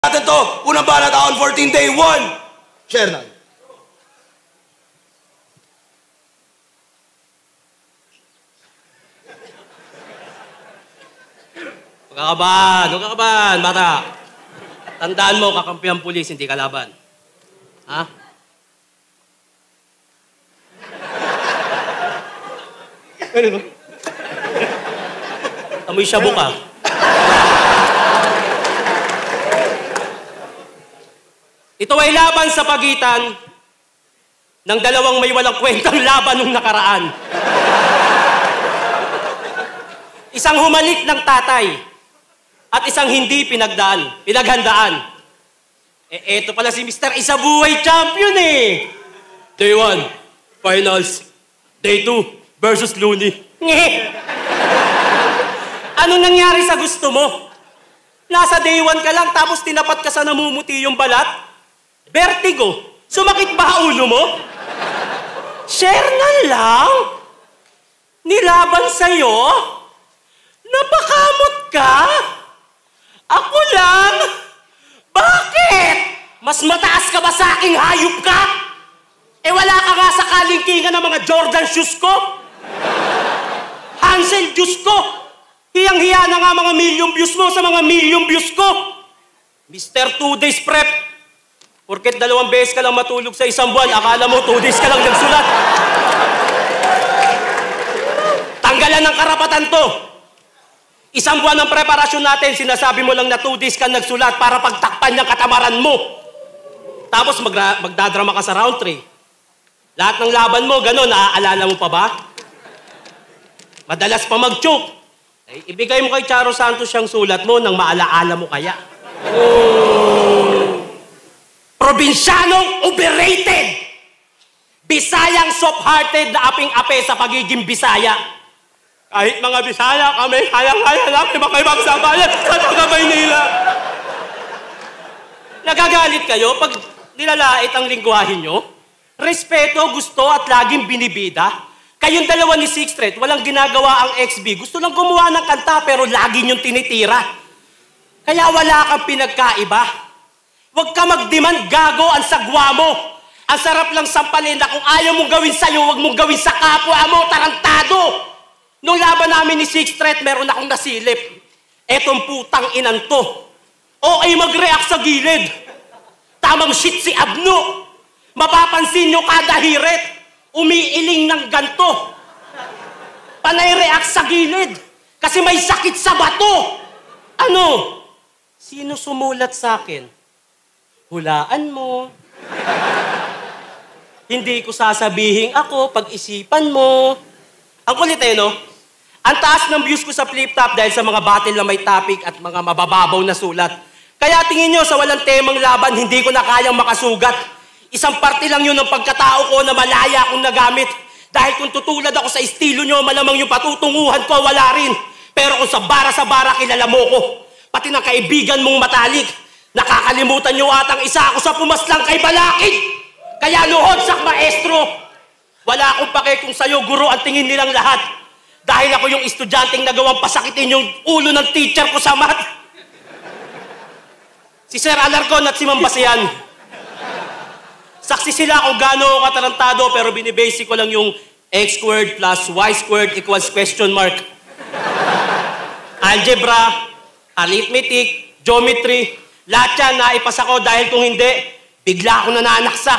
Natin to, unang banat taon 14 day 1. Share na. Huwag kakabahan, bata. Tandaan mo, kakampi ang pulis, hindi kalaban. Ha? Ano ba? Amoy shabu ka. Ito ay laban sa pagitan ng dalawang may walang kwentang laban nung nakaraan. Isang humalik ng tatay at isang hindi pinaghandaan. Eto pala si Mr. Isabuhay Champion eh. Day 1, finals. Day 2, versus Looney. Ano nangyari sa gusto mo? Nasa day 1 ka lang tapos tinapat ka sa namumuti yung balat? Vertigo, sumakit ba ulo mo? Share na lang? Nilaban sa'yo? Napakamot ka? Ako lang? Bakit? Mas mataas ka ba sa aking hayop ka? Eh wala ka nga sa kalingkingan ng mga Jordan shoes ko? Hansel Diyos ko? Hiyang-hiya na nga mga million views mo sa mga million views ko. Mr. 2 days prep. Porket 2 beses ka lang matulog sa isang buwan, akala mo 2 days ka lang nagsulat. Tanggalan ng karapatan to. Isang buwan ng preparasyon natin, sinasabi mo lang na 2 days ka nagsulat para pagtakpan ng katamaran mo. Tapos magdadrama ka sa round 3. Lahat ng laban mo, gano'n, naaalala mo pa ba? Madalas pa mag-choke. Eh, ibigay mo kay Charo Santos siyang sulat mo nang maalaala mo kaya. Probinsyanong overrated! Bisayang soft-hearted na aping-ape sa pagiging Bisaya. Kahit mga Bisaya kami, kayang-kaya namin makipagsabayan sa taga-Maynila. Nagagalit kayo pag nilalait ang lingwahe nyo? Respeto, gusto at laging binibida. Kayong dalawa ni Sixth Street, walang ginagawa ang XB. Gusto lang gumawa ng kanta pero lagi nyong tinitira. Kaya wala kang pinagkaiba. Huwag ka mag-demand, gago, ang sagwa mo. Ang sarap lang sampalin na kung ayaw mong gawin sa'yo, huwag mong gawin sa kapwa mo, tarantado. Nung laban namin ni Sixth Street, meron akong nasilip. Etong putang inan to. O ay mag-react sa gilid. Tamang shit si Abno. Mapapansin nyo kada hirit. Umiiling ng ganto. Panay react sa gilid. Kasi may sakit sa bato. Ano? Sino sumulat sa akin? Hulaan mo. Hindi ko sasabihin ako, pag-isipan mo. Ang kulit eh, no? Ang taas ng views ko sa flip-top dahil sa mga battle na may topic at mga mabababaw na sulat. Kaya tingin nyo, sa walang temang laban, hindi ko na kayang makasugat. Isang parte lang yun ng pagkatao ko na malaya akong nagamit. Dahil kung tutulad ako sa estilo nyo, malamang yung patutunguhan ko, wala rin. Pero kung sa bara, kilala mo ko. Pati ng kaibigan mong matalik. Nakakalimutan nyo atang isa ako sa pumaslang kay Balakid. Kaya luhod sak maestro. Wala akong pake kung sa'yo guro ang tingin nilang lahat. Dahil ako yung estudyanteng nagawang pasakitin yung ulo ng teacher ko sa math. Si Sir Alarcon at si Ma'am Basian. Saksi sila kung gaano ako katarantado pero binibasic ko lang yung x squared plus y squared equals question mark. Algebra, arithmetic, geometry, lahat yan naipasa ko dahil kung hindi, bigla ako nananaksa.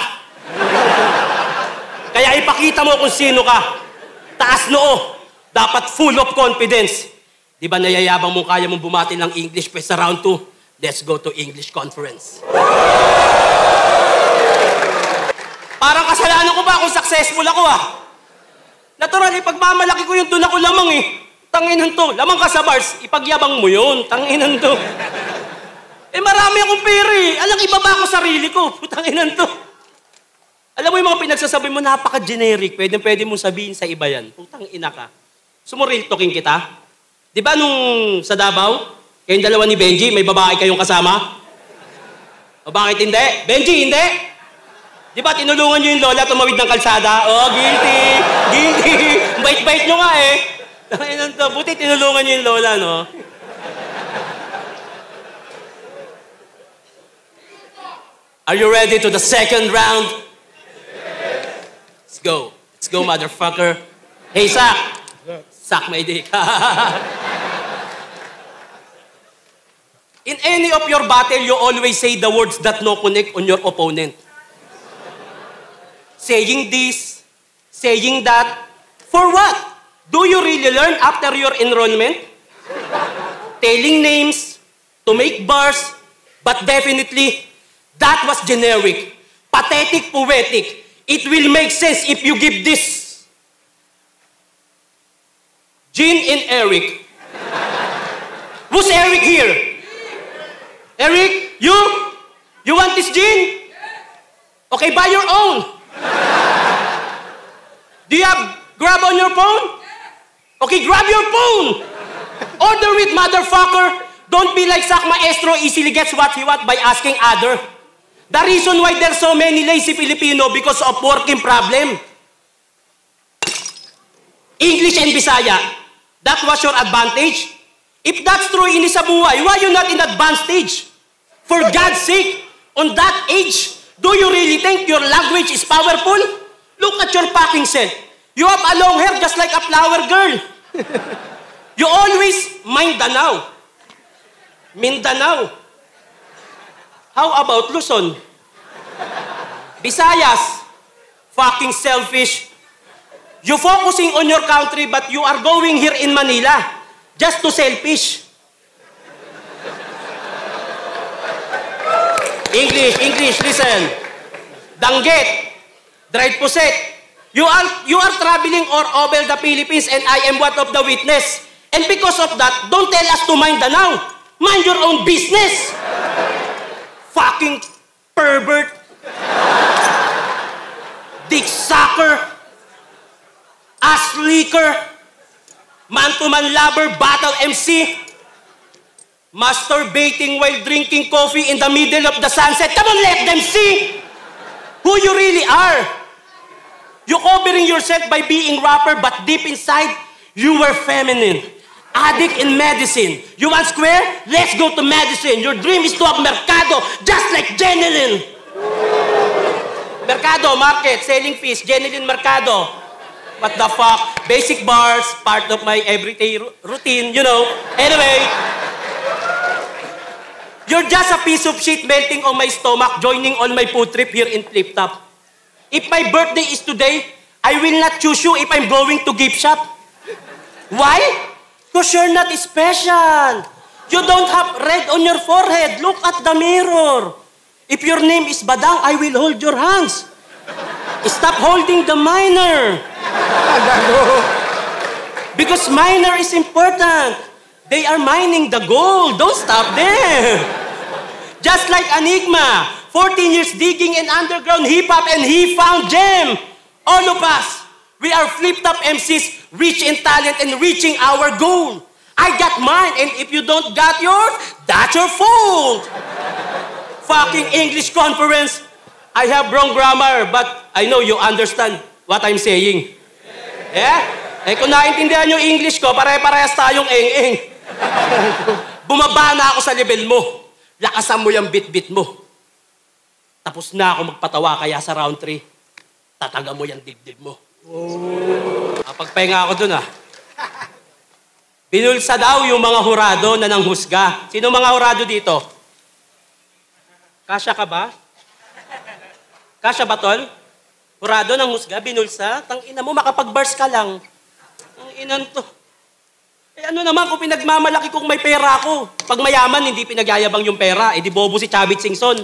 Kaya ipakita mo kung sino ka. Taas noo, dapat full of confidence. Di ba nayayabang mo kaya mong bumati ng English pa sa round 2? Let's go to English conference. Parang kasalanan ko ba kung successful ako Natural, ipagmamalaki ko yung doon ako lamang Tanginan to, lamang ka sa bars, ipagyabang mo yun. Tanginan to. Marami akong pera Alang ibaba ko sarili ko. Tanginan to. Alam mo yung mga pinagsasabi mo, napaka-generic. Pwede mong sabihin sa iba yan. Putang ina ka. Sumuril talking kita. Di ba nung sa Davao, kayong dalawa ni Benji, may babae kayong kasama? O bakit hindi? Benji, hindi! Di ba tinulungan nyo yung lola tumawid ng kalsada? Oh, guilty! Guilty! Bait-bait nyo nga Buti tinulungan nyo yung lola, no? Are you ready to the second round? Let's go. Let's go, motherfucker. Hey, Sak. Suck my dick. In any of your battle, you always say the words that no connect on your opponent. Saying this, saying that, for what? Do you really learn after your enrollment? Telling names, to make bars, but definitely, that was generic. Pathetic, poetic. It will make sense if you give this. Jean and Eric. Who's Eric here? Eric, you? You want this gin? Okay, buy your own. Do you have Grab on your phone? Okay, grab your phone. Order it, motherfucker. Don't be like Sak Maestro, easily gets what he wants by asking other. The reason why there's so many lazy Filipino because of working problem. English and Bisaya, that was your advantage. If that's true in sa buhay, why you not in advanced stage? For God's sake, on that age, do you really think your language is powerful? Look at your fucking self. You have a long hair just like a flower girl. You always Mindanao. Mindanao. How about Luzon? Visayas. Fucking selfish. You focusing on your country but you are going here in Manila just to selfish. English, listen. Danggit, dried puset. You are traveling all over the Philippines and I am one of the witness. And because of that, don't tell us to mind now. Mind your own business. Fucking pervert. Dick sucker. Ass leaker. Man-to-man lover, battle MC. Masturbating while drinking coffee in the middle of the sunset. Come on, let them see who you really are. You covering yourself by being rapper, but deep inside, you were feminine. Addict in medicine. You want square? Let's go to medicine. Your dream is to have Mercado, just like Jenilyn. Mercado, market, selling fish, Jenilyn Mercado. What the fuck? Basic bars, part of my everyday routine, you know. Anyway, you're just a piece of shit melting on my stomach, joining on my food trip here in Flip Top. If my birthday is today, I will not choose you if I'm going to gift shop. Why? Because you're not special. You don't have red on your forehead. Look at the mirror. If your name is Badang, I will hold your hands. Stop holding the minor. Because minor is important. They are mining the gold. Don't stop there. Just like Enigma, 14 years digging in underground hip-hop and he found gem. All of us, we are flip-top MCs, rich in talent and reaching our goal. I got mine, and if you don't got yours, that's your fault. Fucking English conference. I have wrong grammar, but I know you understand what I'm saying. Yeah? Eh kung naintindihan yung English ko, pare-parehas tayong eng-eng. Bumaba na ako sa level mo. Lakasan mo yung bit-bit mo. Tapos na ako magpatawa, kaya sa round 3, tataga mo yung dibdib mo. Pagpahinga ako dun Binulsa daw yung mga hurado na nanghusga. Sino mga hurado dito? Kasya ka ba? Kasya ba, tol? Hurado nanghusga, binulsa? Tangina mo, makapag-bars ka lang. Ang inan to. Eh ano naman kung pinagmamalaki kong may pera ako? Pag mayaman, hindi pinagyayabang yung pera. Eh di bobo si Chavit Singson.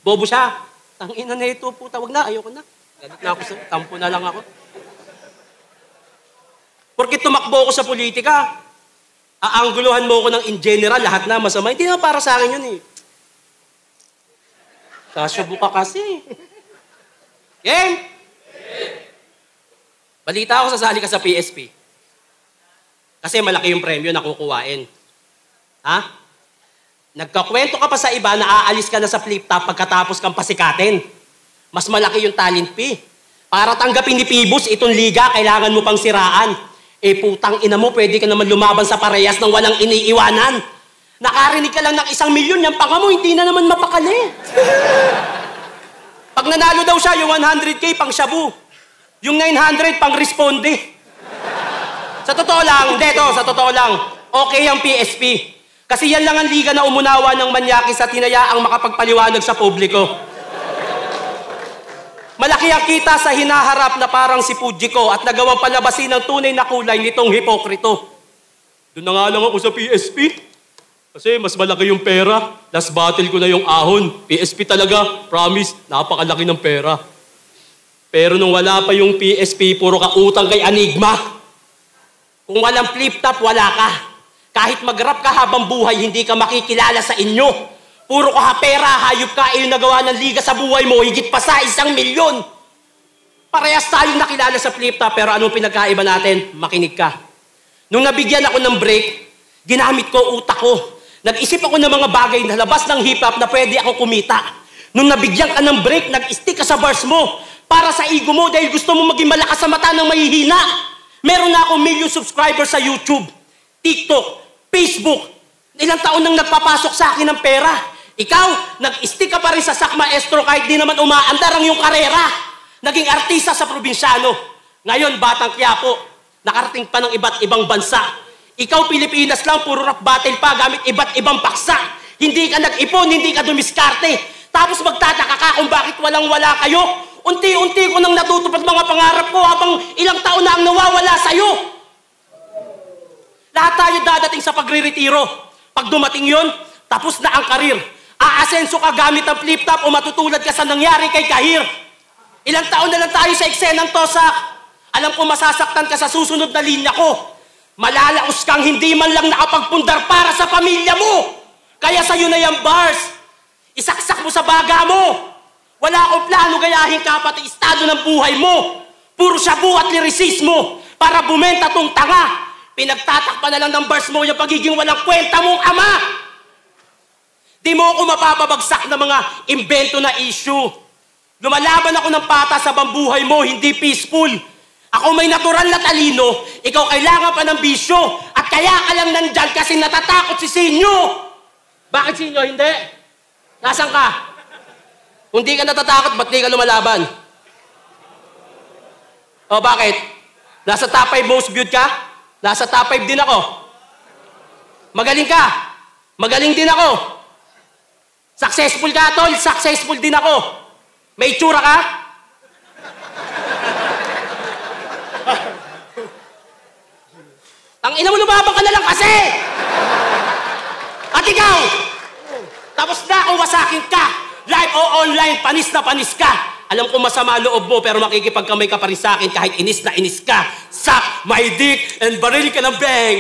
Bobo siya. Tangina na ito, puta. Wag na, ayoko na. Galit na ako sa tampo na lang ako. Porque tumakbo ako sa politika. Aangguluhan mo ako ng in general, lahat na masama. Hindi na para sa akin yun eh. Kasubo ka kasi. Game? Balita ako, sasali ka sa PSP. Kasi malaki yung premyo na kukuhain. Ha? Nagkakwento ka pa sa iba na aalis ka na sa flip top pagkatapos kang pasikatin. Mas malaki yung talent fee. Para tanggapin ni Pibus itong liga, kailangan mo pang siraan. Eh putang ina mo, pwede ka naman lumaban sa parehas ng walang iniiwanan. Nakarinig ka lang ng 1 milyon, yung panga mo, hindi na naman mapakali. Pag nanalo daw siya, yung 100K pang shabu. Yung 900 pang responde. Sa totoo lang, sa totoo lang, okay ang PSP. Kasi yan lang ang liga na umunawa ng manyakis at hinayaang makapagpaliwanag sa publiko. Malaki ang kita sa hinaharap na parang si Fujiko at nagawang palabasin ng tunay na kulay nitong hipokrito. Doon na nga lang ako sa PSP. Kasi mas malaki yung pera. Last battle ko na yung ahon. PSP talaga, promise, napakalaki ng pera. Pero nung wala pa yung PSP, puro ka utang kay Enigma. Kung walang flip-top, wala ka. Kahit mag-rap ka habang buhay, hindi ka makikilala sa inyo. Puro ka pera, hayop ka, yung nagawa ng liga sa buhay mo, higit pa sa 1 milyon. Parehas tayong nakilala sa flip-top, pero anong pinagkaiba natin? Makinig ka. Nung nabigyan ako ng break, ginamit ko utak ko. Nag-isip ako ng mga bagay na labas ng hip-hop na pwede ako kumita. Nung nabigyan ka ng break, nag-stick ka sa bars mo para sa ego mo dahil gusto mo maging malakas sa mata ng mahihina. Meron na akong 1 million subscribers sa YouTube, TikTok, Facebook. Ilang taon nang nagpapasok sa akin ng pera. Ikaw, nag-stick ka pa rin sa Sak Maestro kahit di naman umaandar ang iyong karera. Naging artista sa probinsyano. Ngayon, batang Quiapo, nakarating pa ng iba't ibang bansa. Ikaw, Pilipinas lang, puro rap battle pa gamit iba't ibang paksa. Hindi ka nag-ipon, hindi ka dumiskarte. Tapos magtataka ka kung bakit walang-wala kayo. Unti-unti ko nang natutupad mga pangarap ko habang ilang taon na ang nawawala sa'yo. Lahat tayo dadating sa pagre-retiro. Pag dumating yon, tapos na ang karir. Aasenso ka gamit ang flip-top o matutulad ka sa nangyari kay Kahir. Ilang taon na lang tayo sa eksenang tosak. Alam ko masasaktan ka sa susunod na linya ko. Malalaos kang hindi man lang nakapagpundar para sa pamilya mo. Kaya sa'yo na yung bars. Isaksak mo sa baga mo. Wala akong plano gayahin ka pati estado ng buhay mo. Puro shabu at lyricismo para bumenta tong tanga. Pinagtatakpan na lang ng bars mo yung pagiging walang kwenta mong ama. Di mo ako mapapabagsak ng mga imbento na issue. Lumalaban ako ng patas sa buhay mo, hindi peaceful. Ako may natural na talino, ikaw kailangan pa ng bisyo. At kaya ka lang nandyan kasi natatakot si Sinyo. Bakit Sinyo, hindi? Nasaan ka? Kung di ka natatakot, ba't di ka lumalaban? O bakit? Nasa top 5 most viewed ka? Nasa top 5 din ako. Magaling ka. Magaling din ako. Successful ka, tol. Successful din ako. May itsura ka? Tangina mo, lumabang ka na lang kasi! At ikaw, tapos na kung wasakin ka, live o online, panis na panis ka. Alam ko masama loob mo, pero makikipagkamay ka pa rin sa akin kahit inis na inis ka. Suck my dick and baril ka ng bang!